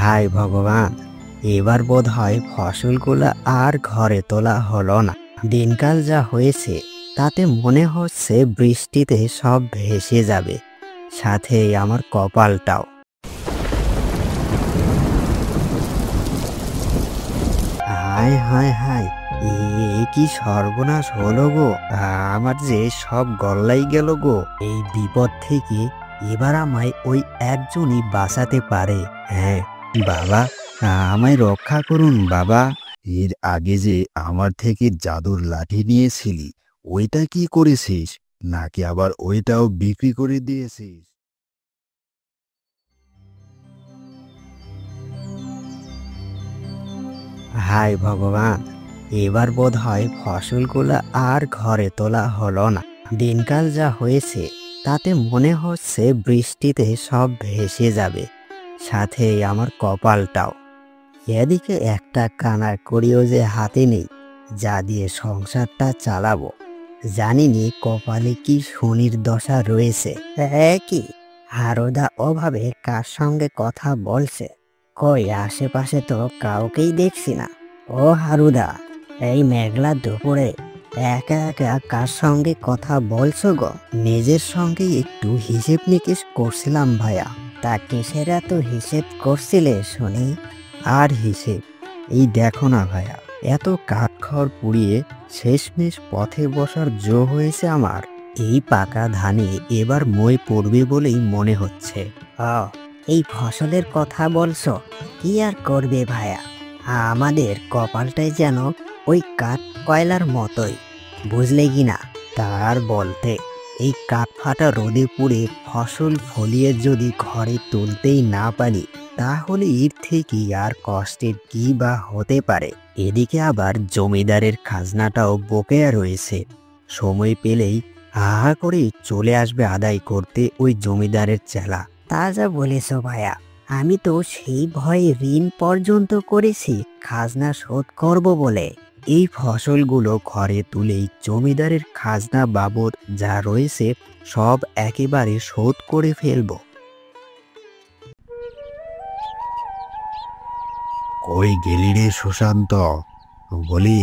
হায় ভগবান, এবার বোধহয় ফসলগুলো আর ঘরে তোলা হলো না। দিনকাল যা হয়েছে তাতে মনে হচ্ছে বৃষ্টিতে সব ভেসে যাবে, সাথে আমার কপালটাও। হায় হায় হায়, এ কি সর্বনাশ হলো গো! আমার যে সব গল্লাই গেল গো। এই বিপদ থেকে এবার আমায় ওই একজনই বাঁচাতে পারে। হ্যাঁ বাবা, আমায় রক্ষা করুন বাবা। এর আগে যে আমার থেকে জাদুর লাঠি নিয়েছিলি, ওইটা কি করেছিস? নাকি আবার ওইটাও বিক্রি করে দিয়েছিস? হায় ভগবান, এবার বোধহয় ফসলগুলো আর ঘরে তোলা হলো না। দিনকাল যা হয়েছে তাতে মনে হচ্ছে বৃষ্টিতে সব ভেসে যাবে, সাথে আমার কপালটাও। এদিকে একটা কানা করিও যে হাতে নেই, যা দিয়ে সংসারটা চালাবো। জানিনি কপালে কি শনির দশা রয়েছে। কি হারুদা ওভাবে কার সঙ্গে কথা বলছে? কই আশেপাশে তো কাউকেই দেখছি না। ও হারুদা, এই মেঘলা দুপুরে একা একা কার সঙ্গে কথা বলছো গো? নিজের সঙ্গে একটু হিসেব নিকেশ করছিলাম ভাইয়া। তা কিসের এত হিসেব করছিলে শুনি? আর হিসেব, এই দেখো না ভাইয়া, এত কাঠখড় পুড়িয়ে শেষমেশ পথে বসার জো হয়েছে আমার। এই পাকা ধানে এবার মই পড়বে বলেই মনে হচ্ছে। এই ফসলের কথা বলছো? কি আর করবে ভাইয়া, আমাদের কপালটাই যেন ওই কাঠ কয়লার মতোই, বুঝলে কি না? তার বলতে এই কাঠ ফাটা রোদে পুড়ে ফসল ফলিয়ে যদি ঘরে তুলতেই না পারি, তাহলে এর থেকে আর কষ্টের কি বা হতে পারে। এদিকে আবার জমিদারের খাজনাটাও বকেয়া রয়েছে। সময় পেলেই হা করে চলে আসবে আদায় করতে ওই জমিদারের চেলা। তা যা বলেছ ভাইয়া, আমি তো সেই ভয়ে ঋণ পর্যন্ত করেছি খাজনা শোধ করব বলে। এই ফসলগুলো ঘরে তুলেই জমিদারের খাজনা বাবদ যা রয়েছে সব একেবারে শোধ করে ফেলবো। কই গেলি রে সুশান্ত? বলি,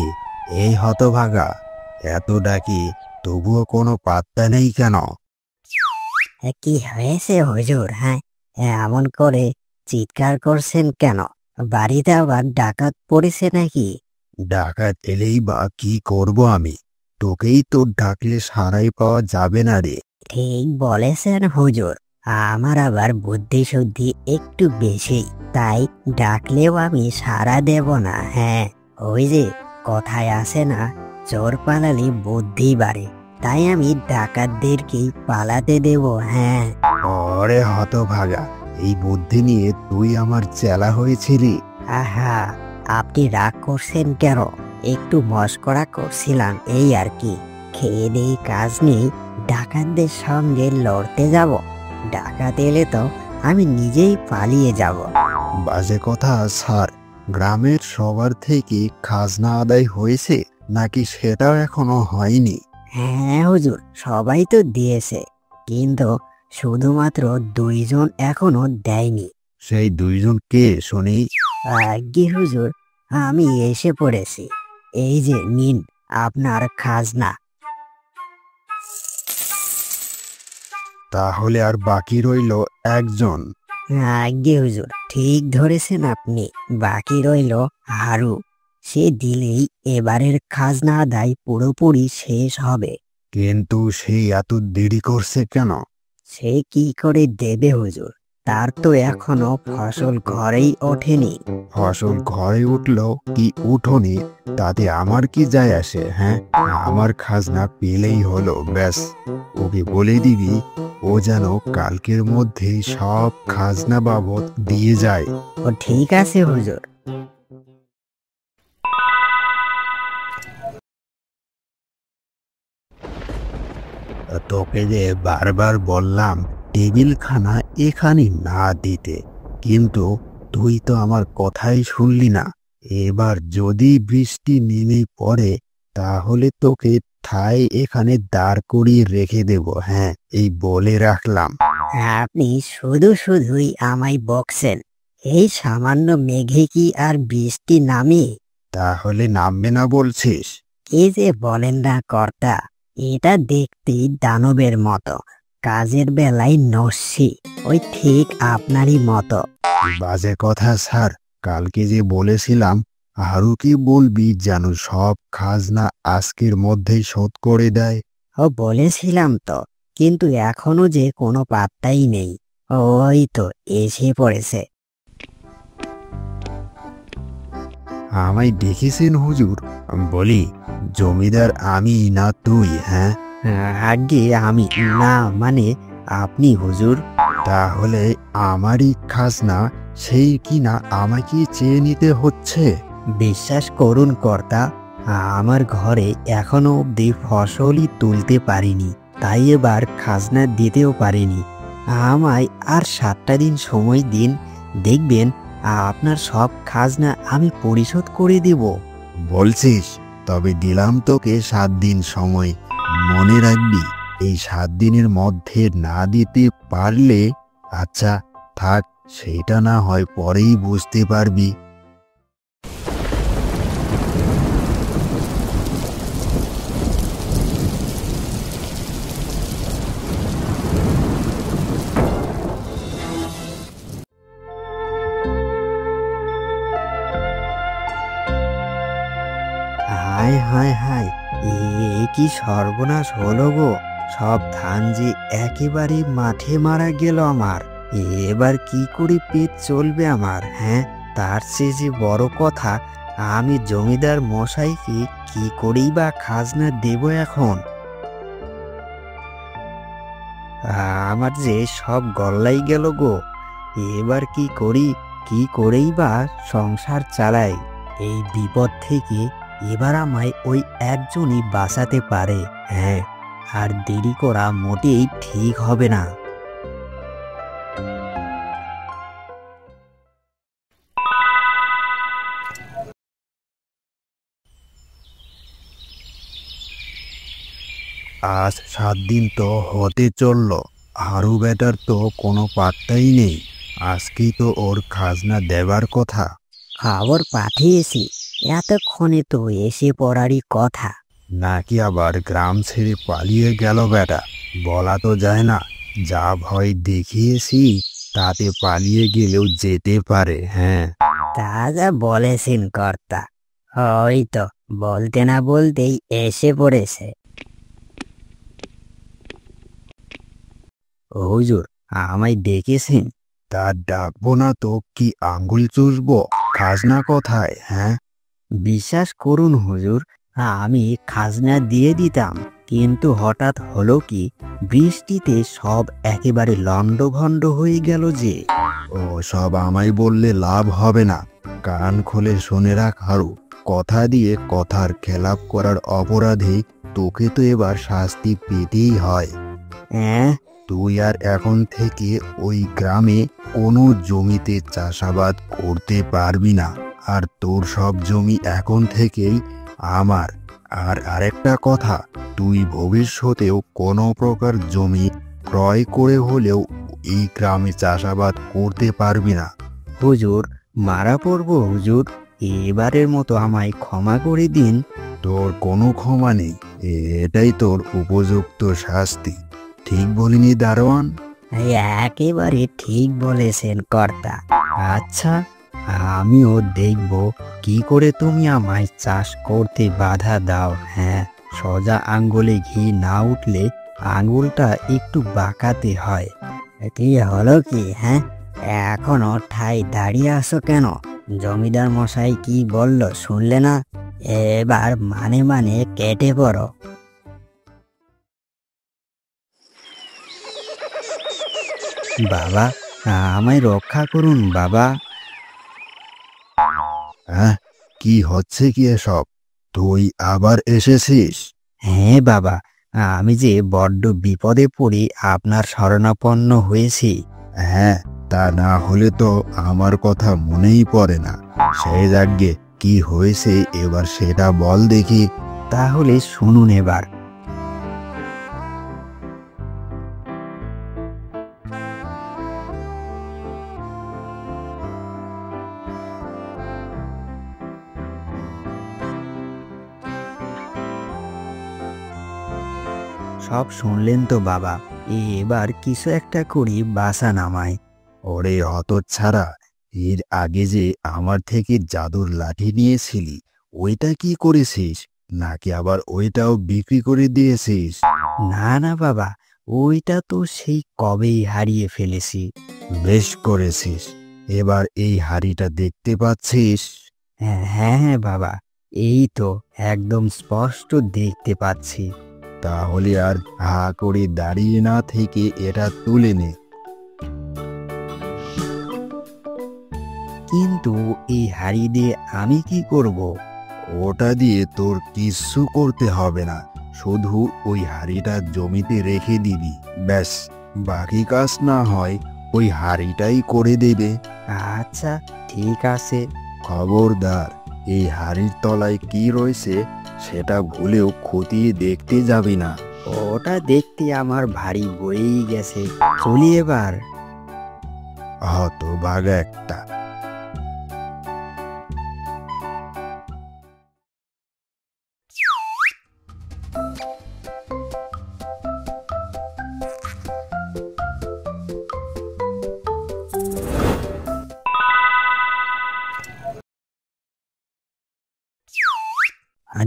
এই হতভাগা, এত ডাকি তবুও কোনো পাত্তা নেই কেন? কি হয়েছে হুজুর? হ্যাঁ, এমন করে চিৎকার করছেন কেন? বাড়িতে আবার ডাকাত পড়েছে নাকি? ডাকাত এলেই বা কি করব আমি? তোকেই তো ডাকলে সারাই পাওয়া যাবে না রে। ঠিক বলেছেন হুজুর, আমার আবার বুদ্ধি শুদ্ধি একটু বেশি, তাই ডাকলেও আমি সাড়া দেব না। হ্যাঁ, ওই যে কথায় আছে না, চোর পালালে বুদ্ধি বাড়ে, তাই আমি ডাকাতদেরকেই পালাতে দেব। হ্যাঁ। ওরে হতভাগা, এই বুদ্ধি নিয়ে তুই আমার চেলা হয়েছিলি? আহা, আপনি রাগ করছেন কেন? একটু মস্করা করছিলাম, এই আর কি। খেয়ে দেই কাজ নেই, ডাকাতদের সঙ্গে লড়তে যাব? ডাকাত এলে তো আমি নিজেই পালিয়ে যাব। বাজে কথা স্যার। গ্রামের সবার থেকে খাজনা আদায় হয়েছে নাকি সেটাও এখনো হয়নি? হ্যাঁ হুজুর, সবাই তো দিয়েছে, কিন্তু শুধুমাত্র 2 জন এখনো দেয়নি। সেই দুইজন কে শুনি? আজ্ঞে হুজুর, আমি এসে পড়েছি। এই যে নিন আপনার খাজনা। তাহলে আর বাকি রইল একজন। আজ্ঞে হুজুর, ঠিক ধরেছেন আপনি। বাকি রইল হারু। সে দিলেই এবারের খাজনা আদায় পুরোপুরি শেষ হবে। কিন্তু সেই এত দেরি করছে কেন? সে কি করে দেবে হুজুর? তার তো এখনো ফসল ঘরেই ওঠেনি। ফসল ঘরে উঠলো কি উঠোনি, তাতে আমার কি যায় আসে? হ্যাঁ, আমার খাজনা পেলেই হলো, ব্যাস। ওকে বলে দিবি ও যেন কালকের মধ্যেই সব খাজনা বাবদ দিয়ে যায়। ও ঠিক আছে হুজুর। তোকে যে বারবার বললাম টেবিলখানা এখানে না দিতে, কিন্তু তুই তো আমার কথাই শুনলি না। এবার যদি বৃষ্টি নেমে পড়ে, তাহলে তোকে ঠাই এখানে দাঁড় করিয়ে রেখে দেব। হ্যাঁ, এই বলে রাখলাম। আপনি শুধু শুধুই আমায় বকছেন। এই সামান্য মেঘে কি আর বৃষ্টি নামে? তাহলে নামবে না বলছিস? কি যে বলেন না কর্তা, এটা দেখতেই দানবের মতো, কাজের বেলায় নস্যি, ওই ঠিক আপনারই মতো। বাজে কথা স্যার, কালকে যে বলেছিলাম আরো কি বলবি যেন সব খাজনা আজকের মধ্যেই শোধ করে দেয়। ও বলেছিলাম তো, কিন্তু এখনো যে কোনো পাত্তাই নেই। ওই তো এসে পড়েছে। আমায় দেখেছেন হুজুর? বলি, জমিদার আমি না তুই? হ্যাঁ, আগে আমি না, মানে আপনি হুজুর। তাহলে আমারই খাজনা সেই কিনা আমাকে চেয়ে নিতে হচ্ছে? বিশ্বাস করুন কর্তা, আমার ঘরে এখনো অবধি ফসলই তুলতে পারিনি, তাই এবার খাজনা দিতেও পারিনি। আমায় আর 7টা দিন সময় দিন, দেখবেন আপনার সব খাজনা আমি পরিশোধ করে দেব। বলছিস? তবে দিলাম তোকে 7 দিন সময়। মনে রাখবি, এই 7 দিনের মধ্যে না দিতে পারলে, আচ্ছা থাক, সেটা না হয় পরেই বুঝতে পারবি। হায় হায় হায়, এ কি সর্বনাশ হলো গো! সব ধান যে একেবারে মাঠে মারা গেল আমার। এবার কি করে পেট চলবে আমার? হ্যাঁ, তার চেয়ে যে বড় কথা, আমি জমিদার মশাইকে কি করেই বা খাজনা দেব এখন? আমার যে সব গল্লাই গেল গো। এবার কি করি, কি করেই বা সংসার চালাই? এই বিপদ থেকে এবার আমায় ওই একজনই বাঁচাতে পারে। হ্যাঁ, আর দেরি করা মোটেই ঠিক হবে না। আজ 7 দিন তো হতে চলল, হারু বেটার তো কোনো পাত্তাই নেই। আজকেই তো ওর খাজনা দেবার কথা। খবর পাঠিয়েছি, এতক্ষণে তো এসে পড়ারই কথা। নাকি আবার গ্রাম ছেড়ে পালিয়ে গেল বেটা? বলা তো যায় না। যা ভয় দেখিয়েছি তাতে পালিয়ে গেলেও যেতে পারে। হ্যাঁ, তা যা বলেছেন কর্তা, ওই তো বলতে না বলতেই এসে পড়েছে। হুজুর, আমায় ডেকেছেন? তা ডাকবো না তো কি আঙ্গুল চুষবো? খাজনা কোথায়? হ্যাঁ, বিশ্বাস করুন হুজুর, আমি খাজনা দিয়ে দিতাম, কিন্তু হঠাৎ হলো কি, বৃষ্টিতে সব একেবারে লণ্ডভণ্ড হয়ে গেল যে। ও সব আমায় বললে লাভ হবে না। কান খুলে শুনে রাখ হারু, কথা দিয়ে কথার খেলাপ করার অপরাধে তোকে তো এবার শাস্তি পেতেই হয়। হ্যাঁ, তুই আর এখন থেকে ওই গ্রামে কোনো জমিতে চাষাবাদ করতে পারবি না। আর তোর সব জমি এখন থেকেই আমার। আর আরেকটা কথা, তুই ভবিষ্যতেও কোনো প্রকার জমি ক্রয় করে হলেও এই গ্রামে চাষাবাদ করতে পারবি না। হুজুর, মারা পড়বো হুজুর, এবারের মতো আমায় ক্ষমা করে দিন। তোর কোনো ক্ষমা নেই, এটাই তোর উপযুক্ত শাস্তি। ঠিক বলিনি দারোয়ান? এই একেবারে ঠিক বলেছেন কর্তা। আচ্ছা, আমিও দেখব কি করে তুমি আমায় চাষ করতে বাধা দাও। হ্যাঁ, সোজা আঙ্গুলে ঘি না উঠলে আঙ্গুলটা একটু বাঁকাতে হয়। কি হলো কি? হ্যাঁ, এখনো ঠাই দাঁড়িয়ে আছো কেন? জমিদার মশাই কি বলল শুনলে না? এবার মানে মানে কেটে পড়ো। বাবা, আমায় রক্ষা করুন বাবা। হ্যাঁ, কি হচ্ছে কি এসব? তুই আবার এসেছিস? হ্যাঁ বাবা, আমি যে বড্ড বিপদে পড়ে আপনার শরণাপন্ন হয়েছি। হ্যাঁ, তা না হলে তো আমার কথা মনেই পড়ে না। সেই যাগ্গে কি হয়েছে এবার সেটা বল দেখি। তাহলে শুনুন এবার। সব শুনলেন তো বাবা, এবার কিছু একটা করি বাসা নামায়। ওরে হতচ্ছাড়া, এর আগে যে আমার থেকে জাদুর লাঠি নিয়েছিলি, ওইটা কি করেছিস? নাকি আবার ওইটাও বিক্রি করে দিয়েছিস? না না বাবা, ওইটা তো সেই কবেই হারিয়ে ফেলেছি। বেশ করেছিস। এবার এই হাড়িটা দেখতে পাচ্ছিস? হ্যাঁ হ্যাঁ বাবা, এই তো একদম স্পষ্ট দেখতে পাচ্ছি। তাহলে আর হা করে দাঁড়িয়ে না থেকে এটা তুলে নে। কিন্তু এই হাড়ি দিয়ে আমি কি করব? ওটা দিয়ে তোর কিচ্ছু করতে হবে না, শুধু ওই হাড়িটা জমিতে রেখে দিবি, ব্যাস। বাকি কাজ না হয় ওই হাড়িটাই করে দেবে। আচ্ছা ঠিক আছে। খবরদার, এই হাড়ির তলায় কি রয়েছে সেটা ভুলেও খতিয়ে দেখতে যাবি না। ওটা দেখতে আমার ভারী বয়েই গেছে, চলি এবার। হতভাগা একটা।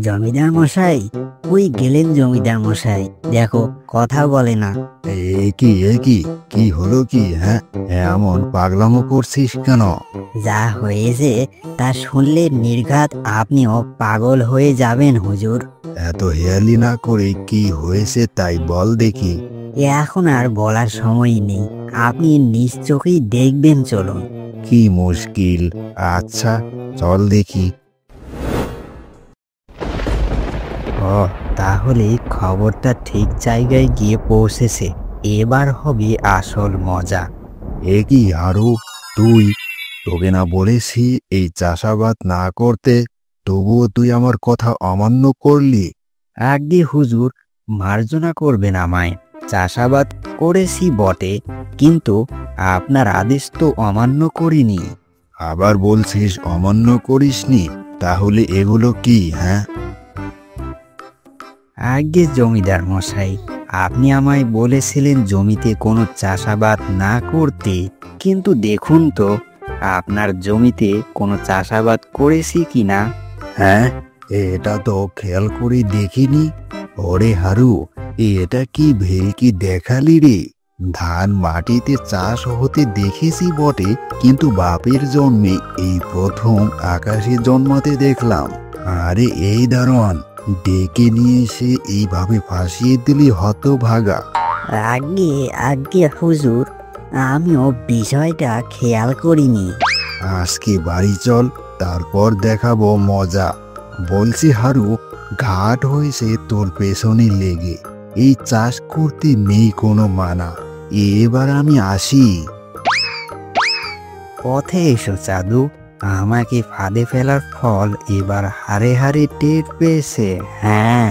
জমিদার মশাই, কই গেলেন জমিদার মশাই? দেখো কথা বলে না। এ কি কি হলো কি? হ্যাঁ, এমন পাগলামো করছিস কেন? যা হয়েছে তা শুনলে নির্ঘাত আপনিও পাগল হয়ে যাবেন হুজুর। এত হেয়ালি না করে কি হয়েছে তাই বল দেখি। এখন আর বলার সময় নেই, আপনি নিজ চোখেই দেখবেন, চলুন। কি মুশকিল? আচ্ছা চল দেখি। ও, তাহলে খবরটা ঠিক জায়গায় গিয়ে পৌঁছেছে, এবার হবে আসল মজা। এ কি আরো তুই? তোকে না বলেছি এই চাষাবাদ না করতে, তবুও তুই আমার কথা অমান্য করলি। আগে হুজুর, মার্জনা করবেন আমায়। চাষাবাদ করেছি বটে, কিন্তু আপনার আদেশ তো অমান্য করিনি। আবার বলছিস অমান্য করিসনি? তাহলে এগুলো কি? হ্যাঁ, আগে জমিদার মশাই, আপনি আমায় বলেছিলেন জমিতে কোনো চাষাবাদ না করতে, কিন্তু দেখুন তো আপনার জমিতে কোনো চাষাবাদ করেছি কিনা। হ্যাঁ, এটা তো খেয়াল করে দেখিনি। ওরে হারু, এটা কি ভেলকি দেখালি রে? ধান মাটিতে চাষ হতে দেখেছি বটে, কিন্তু বাপের জন্মে এই প্রথম আকাশে জন্মাতে দেখলাম। আরে এই দারোয়ান, ডেকে নিয়ে এসে এইভাবে ফাঁসিয়ে দিলি হতভাগা। আগে আগে হুজুর, আমিও বিষয়টা খেয়াল করিনি। আজকে বাড়ি চল, তারপর দেখাবো মজা। বলছি হারু, ঘাট হয়েছে তোর পেছনে লেগে, এই চাষ করতে নেই কোনো মানা। এবার আমি আসি। পথে এসো চাঁদু, আমাকে ফাঁদে ফেলার ফল এবার হারে হারে টের পেয়েছে। হ্যাঁ।